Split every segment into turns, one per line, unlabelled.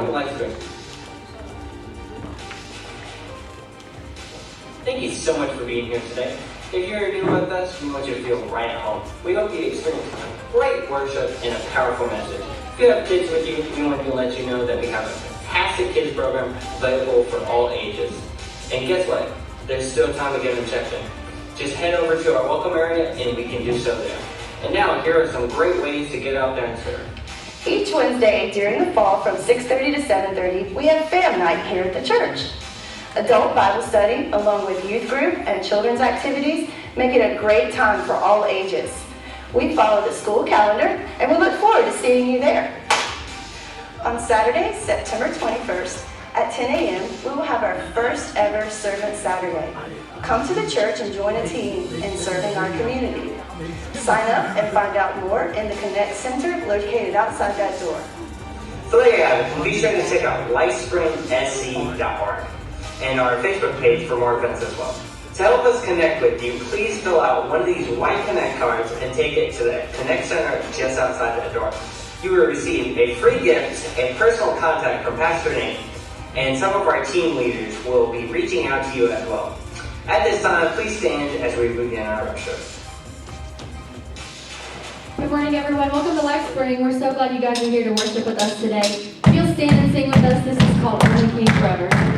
welcome to Lifespring. Thank you so much for being here today. If you're new with us, we want you to feel right at home. We hope you experience great worship and a powerful message. If you have kids with you, we want to let you know that we have a fantastic kids program available for all ages. And guess what? There's still time to get them checked in. Just head over to our welcome area and we can do so there. And now, here are some great ways to get out there and serve.
Each Wednesday during the fall from 6:30 to 7:30, we have Fam Night here at the church. Adult Bible study, along with youth group and children's activities, make it a great time for all ages. We follow the school calendar, and we look forward to seeing you there. On Saturday, September 21st, at 10 a.m., we will have our first ever Servant Saturday. Come to the church and join a team in serving our community. Sign up and find out more in the Connect Center located outside that door.
So there you have it. Be sure to check out Lifespring09152019A and our Facebook page for more events as well. To help us connect with you, please fill out one of these white Connect cards and take it to the Connect Center just outside that door. You will receive a free gift and personal contact from Pastor Nate, and some of our team leaders will be reaching out to you as well. At this time, please stand as we begin our worship.
Good morning, everyone. Welcome to Lifespring. We're so glad you guys are here to worship with us today. If you'll stand and sing with us, this is called Only King Forever.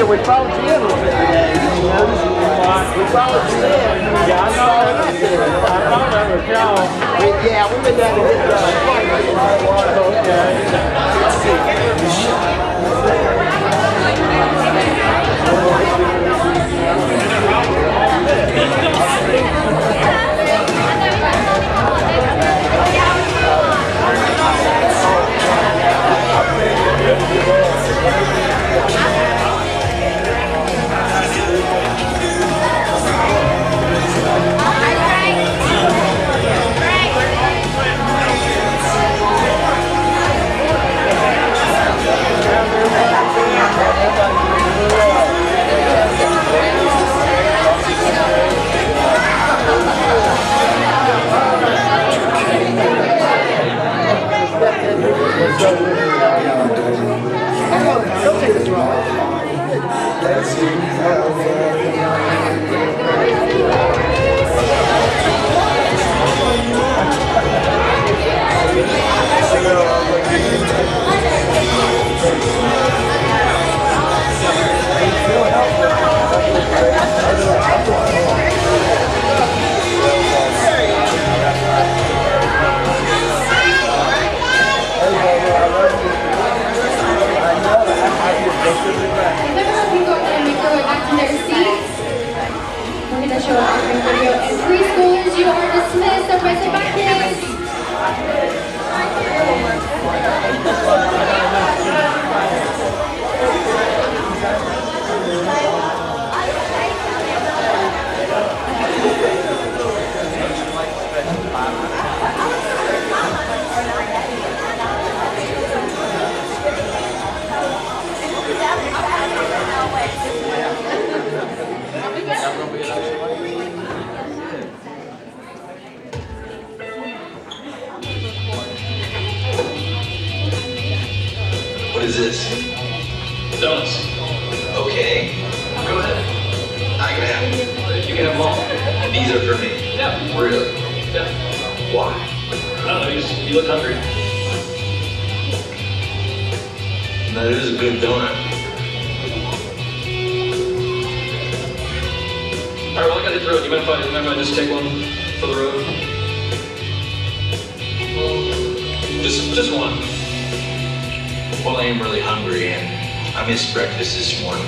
We followed you in a little bit today. You notice? We followed you in. Yeah, I know that was y'all. Yeah, we've been down to get Don't take this wrong. Let's see.
And preschoolers, you are dismissed. Everybody say bye, kids.
What is this?
Donuts.
Okay.
Go ahead.
I can have them.
You can have them all.
These are for me.
Yeah.
Really?
Yeah.
Why?
I don't know, you look hungry.
That is a good donut.
Alright, well I gotta throw it. You mind if I just take one for the road? Just one.
Well, I am really hungry and I missed breakfast this morning.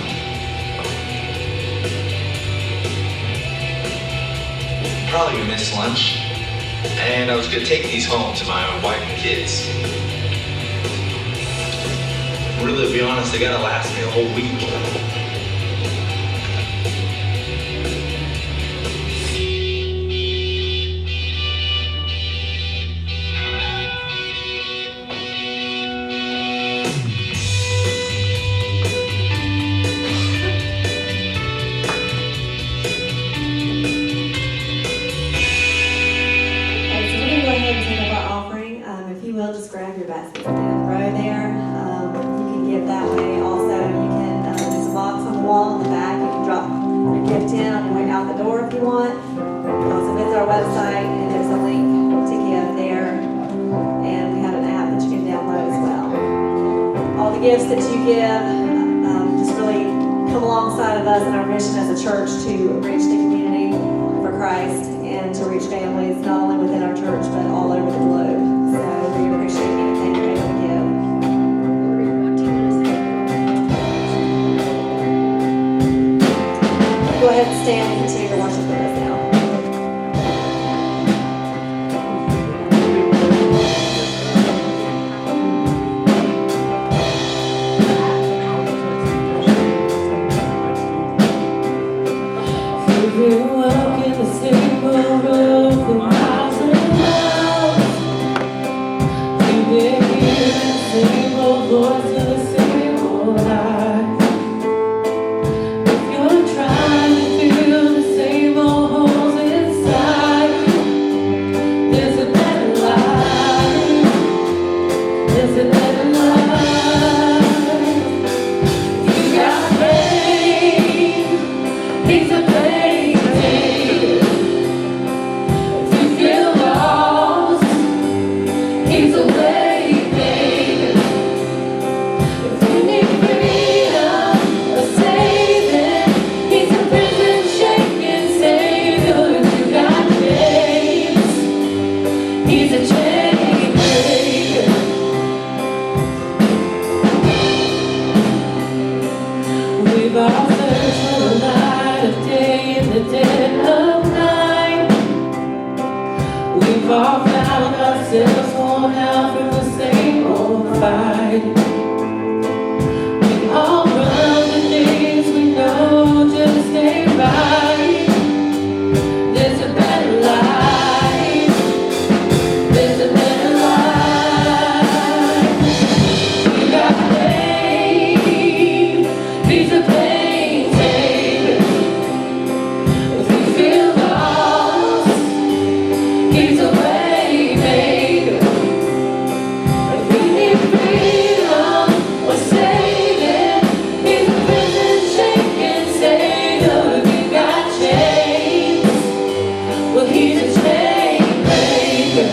Probably gonna miss lunch. And I was gonna take these home to my wife and kids. Really, to be honest, they gotta last me a whole week.
Just grab your baskets in the row there. You can give that way. Also, you can there's a box on the wall in the back. You can drop your gift in on your way out the door if you want. Also visit our website and there's a link to give there. And we have an app that you can download as well. All the gifts that you give just really come alongside of us in our mission as a church to reach the community for Christ and to reach families not only within our church but all over the globe. So we appreciate anything you're able to give. Go ahead and stand and continue to worship with us now.
You
the dead of night. We've all found ourselves worn out from the same old fight. We all run the things we know just ain't right. There's a better life. There's a better life. We got pain. He's a pain taker. If we feel lost, he's a way maker. If we need freedom or saving, he's a prison shaking savior. If we got chains, well, he's a chain breaker.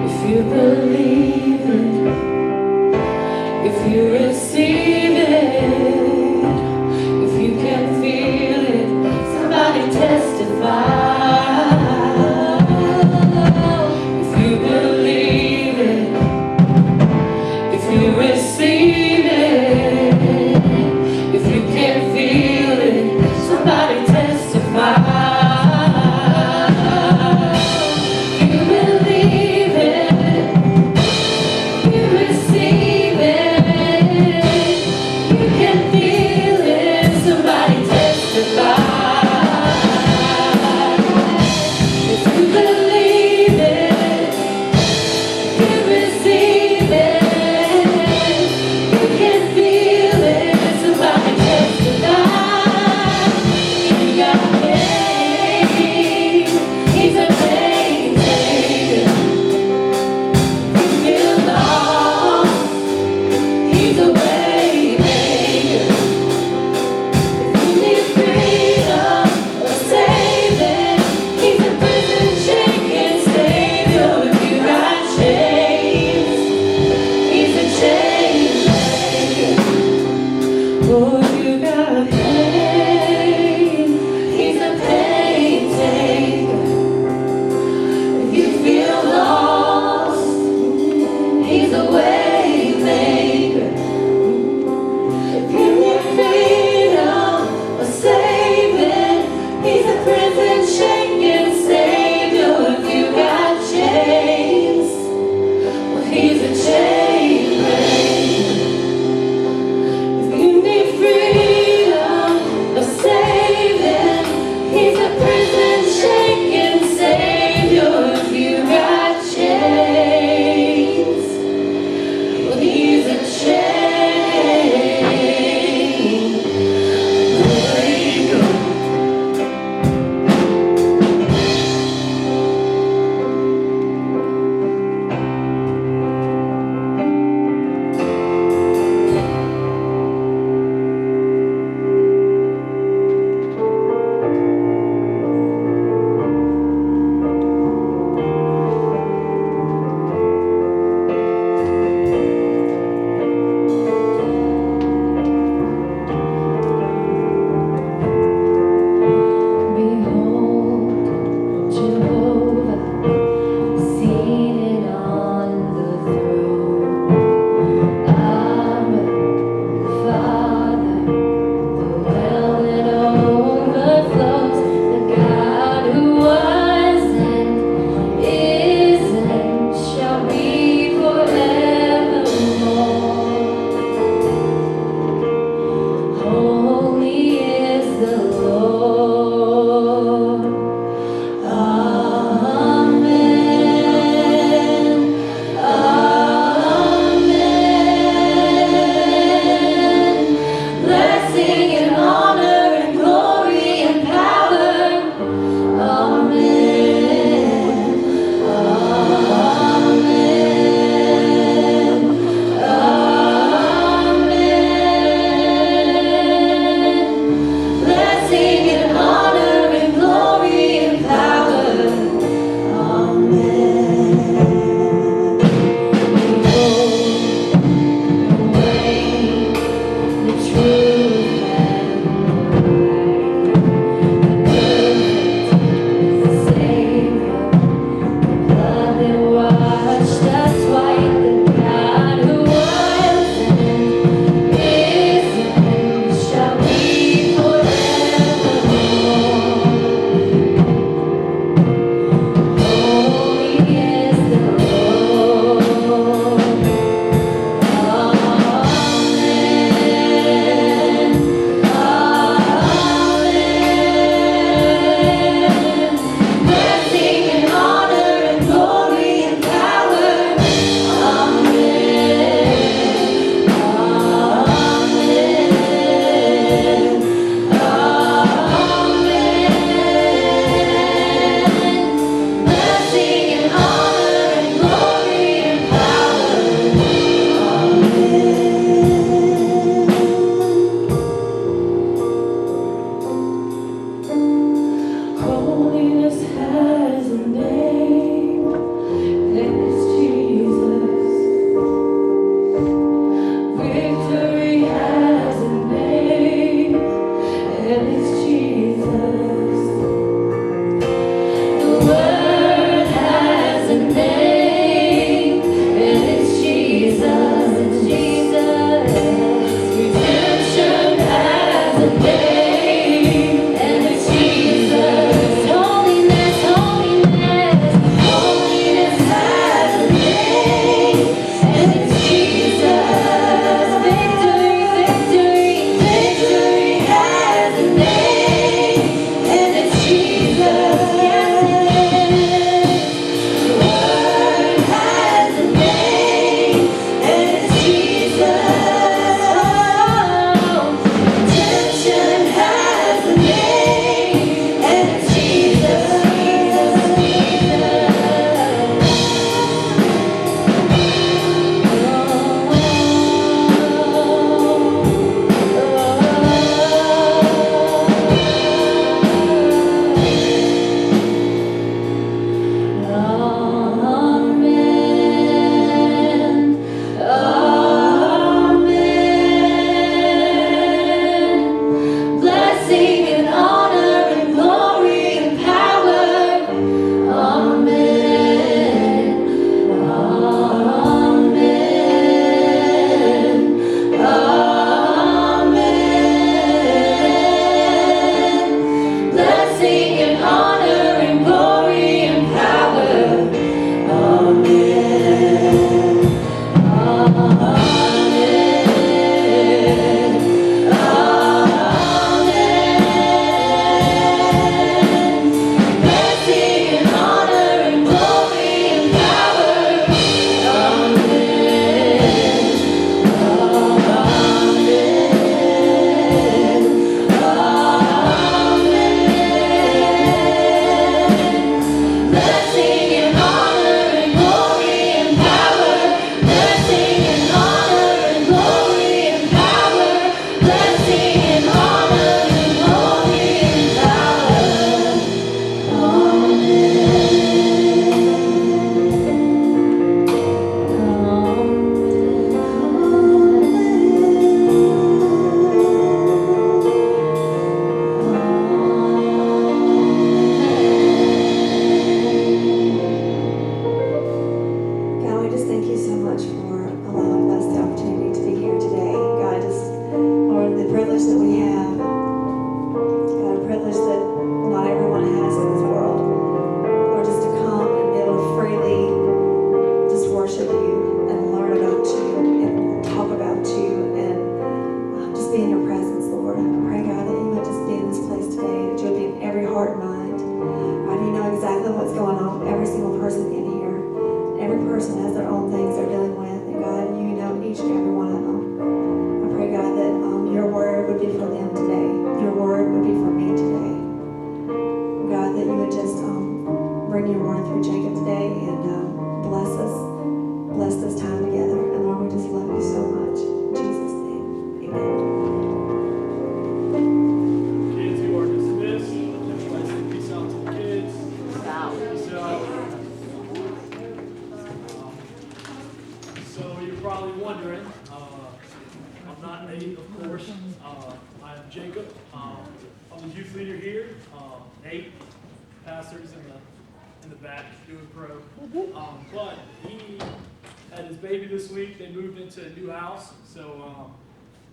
If you believe it, if you receive it, if you can feel it, somebody testify. If you believe it, if you receive it, if you can feel it, somebody testify. You believe it, you receive it,
bring your word through Jacob today and bless us. Bless this time together. And Lord, we just love you so much. In Jesus' name, amen.
Kids, you are dismissed. Everybody say peace out to the kids. Peace out. So you're probably wondering, I'm not Nate, of course. I am Jacob. I'm the youth leader here. Nate, pastor's in the back doing pro. But he had his baby this week. They moved into a new house, so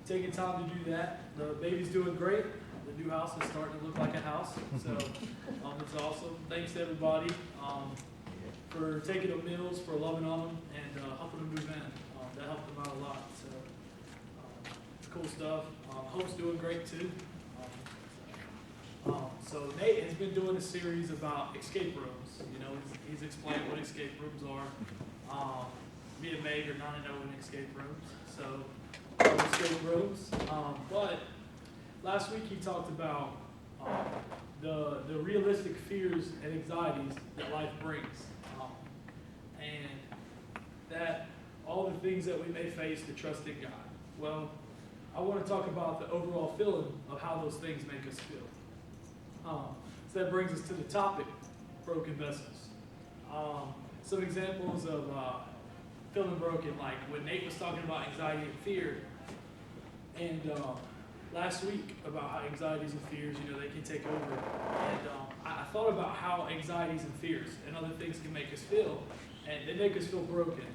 taking time to do that. The baby's doing great. The new house is starting to look like a house, so it's awesome. Thanks to everybody for taking them meals, for loving on them, and helping them move in. That helped them out a lot. So it's cool stuff. Hope's doing great too. So Nate has been doing a series about escape rooms. You know, he's explained what escape rooms are. Me and Meg are not to know in escape rooms, so escape rooms. But last week he talked about the realistic fears and anxieties that life brings, and that all the things that we may face to trust in God. Well, I want to talk about the overall feeling of how those things make us feel. So that brings us to the topic, broken vessels. Some examples of feeling broken, like when Nate was talking about anxiety and fear, and last week about how anxieties and fears, you know, they can take over. And I thought about how anxieties and fears and other things can make us feel, and they make us feel broken.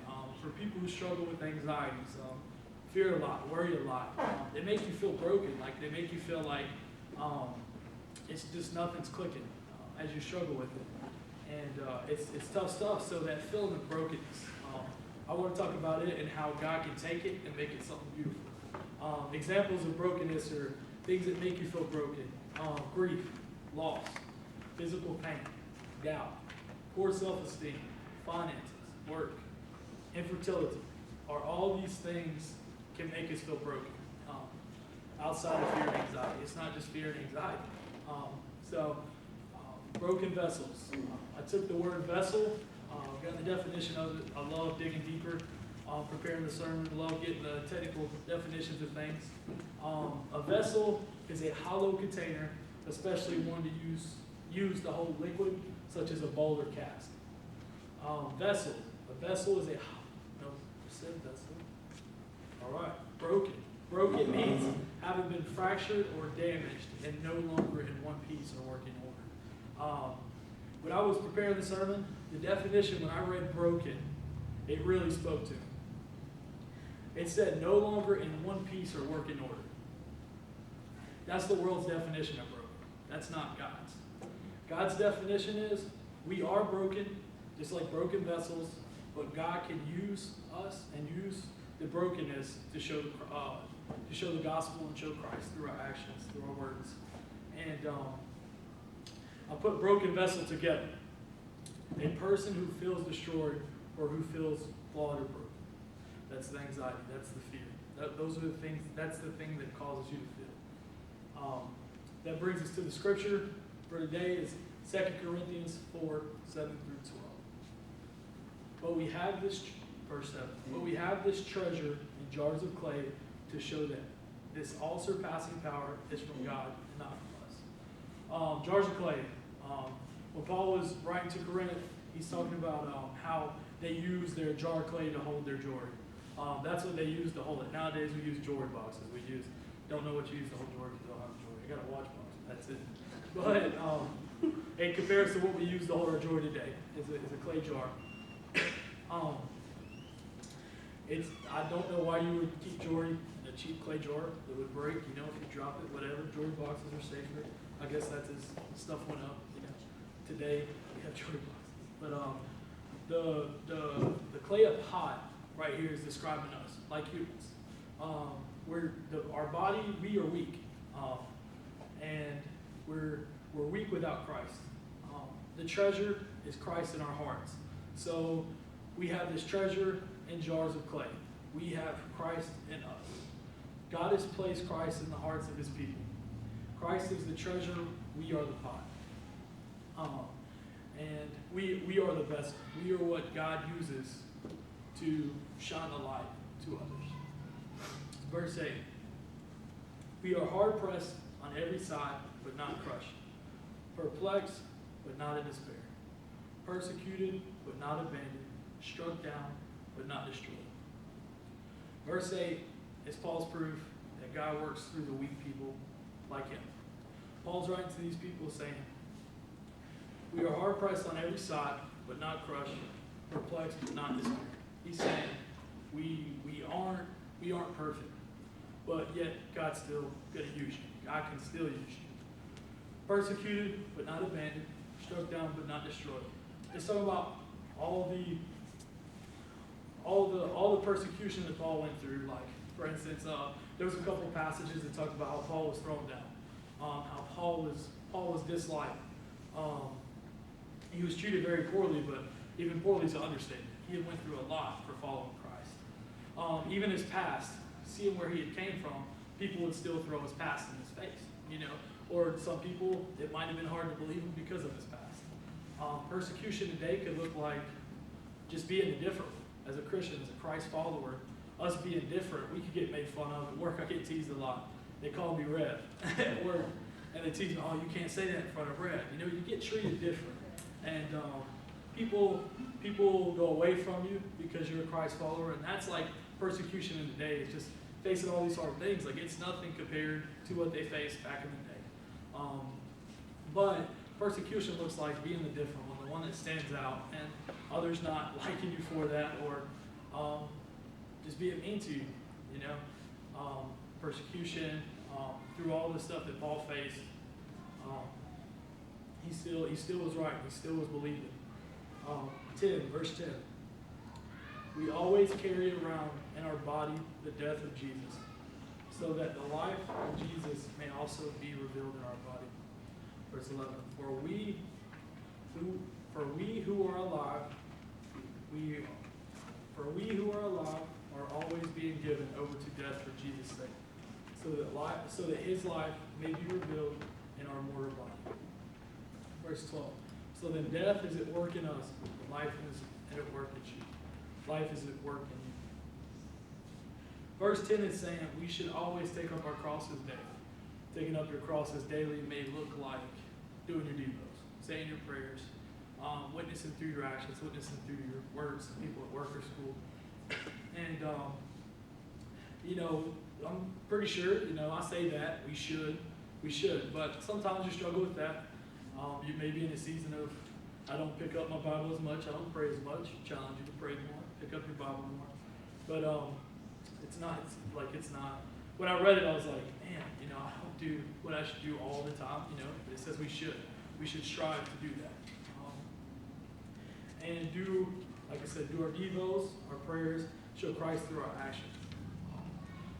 For people who struggle with anxieties, fear a lot, worry a lot, they make you feel broken. Like they make you feel like it's just nothing's clicking as you struggle with it, and it's tough stuff. So that feeling of brokenness, I want to talk about it and how God can take it and make it something beautiful. Examples of brokenness are things that make you feel broken: grief, loss, physical pain, doubt, poor self-esteem, finances, work, infertility. Are all these things can make us feel broken outside of fear and anxiety. It's not just fear and anxiety. Broken vessels. I took the word vessel, got the definition of it. I love digging deeper, preparing the sermon. I love getting the technical definitions of things. A vessel is a hollow container, especially one to use to hold liquid, such as a bowl or cask. Vessel. A vessel is vessel. All right. Broken. Broken means having been fractured or damaged and no longer in one piece or working order. When I was preparing the sermon, the definition when I read broken, it really spoke to me. It said no longer in one piece or working order. That's the world's definition of broken. That's not God's. God's definition is we are broken, just like broken vessels, but God can use us and use the brokenness to show the gospel and show Christ through our actions, through our words. And I put broken vessel together. A person who feels destroyed or who feels flawed or broken. That's the anxiety. That's the fear. Those are the things. That's the thing that causes you to feel. That brings us to the scripture for today is 2 Corinthians 4, 7 through 12. But we have this, verse 7, but we have this treasure in jars of clay to show that this all-surpassing power is from God, not from us. Jars of clay. When Paul was writing to Corinth, he's talking about how they use their jar of clay to hold their jewelry. That's what they use to hold it. Nowadays we use jewelry boxes. Don't know what you use to hold jewelry because I don't have jewelry. I got a watch box. That's it. But in comparison to what we use to hold our jewelry today is a clay jar. I don't know why you would keep jewelry in a cheap clay jar that would break, if you drop it, whatever. Jewelry boxes are safer. I guess that's as stuff went up, Today we have jewelry boxes. But the clay pot right here is describing us, like humans. Our body, we are weak. And we're weak without Christ. The treasure is Christ in our hearts. So we have this treasure in jars of clay. We have Christ in us. God has placed Christ in the hearts of his people. Christ is the treasure, we are the pot. And we are the vessel. We are what God uses to shine the light to others. Verse 8. We are hard pressed on every side, but not crushed. Perplexed, but not in despair. Persecuted, but not abandoned. Struck down, but not destroyed. Verse 8 is Paul's proof that God works through the weak people like him. Paul's writing to these people saying, we are hard pressed on every side, but not crushed. Perplexed, but not despair. He's saying we aren't perfect, but yet God's still going to use you. God can still use you. Persecuted, but not abandoned. Struck down, but not destroyed. It's talking about all the persecution that Paul went through. Like, for instance, there was a couple passages that talked about how Paul was thrown down, how Paul was disliked. He was treated very poorly, but even poorly is an understatement. He had went through a lot for following Christ. Even his past, seeing where he had came from, people would still throw his past in his face, you know. Or some people, it might have been hard to believe him because of his past. Persecution today could look like just being indifferent. As a Christian, as a Christ follower, us being different, we could get made fun of. At work, I get teased a lot. They call me Rev at work, and they tease me, oh, you can't say that in front of Rev. You know, you get treated different. And people go away from you because you're a Christ follower, and that's like persecution in the day. It's just facing all these hard things. Like, it's nothing compared to what they faced back in the day. But persecution looks like being the different one, the one that stands out, and others not liking you for that, or just being mean to you, you know. Persecution, through all the stuff that Paul faced, he still was right. He still was believing. 10, verse 10. We always carry around in our body the death of Jesus, so that the life of Jesus may also be revealed in our body. Verse 11. For we who are alive are always being given over to death for Jesus' sake, so that his life may be revealed in our mortal body. Verse 12. So then death is at work in us, but life is at work in you. Life is at work in you. Verse 10 is saying we should always take up our crosses daily. Taking up your crosses daily may look like doing your devos, saying your prayers, witnessing through your actions, witnessing through your words to people at work or school. And, you know, I'm pretty sure, you know, I say that we should, but sometimes you struggle with that. You may be in a season of, I don't pick up my Bible as much, I don't pray as much. Challenge you to pray more, pick up your Bible more. But it's not. When I read it, I was like, man, you know, I don't do what I should do all the time, you know. But it says we should. We should strive to do that. And do, like I said, do our devos, our prayers, show Christ through our actions.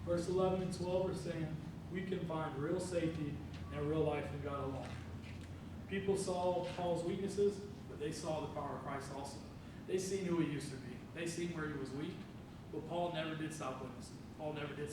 Verse 11 and 12 are saying we can find real safety and real life in God alone. People saw Paul's weaknesses, but they saw the power of Christ also. They seen who he used to be. They seen where he was weak, but Paul never did stop witnessing. Paul never did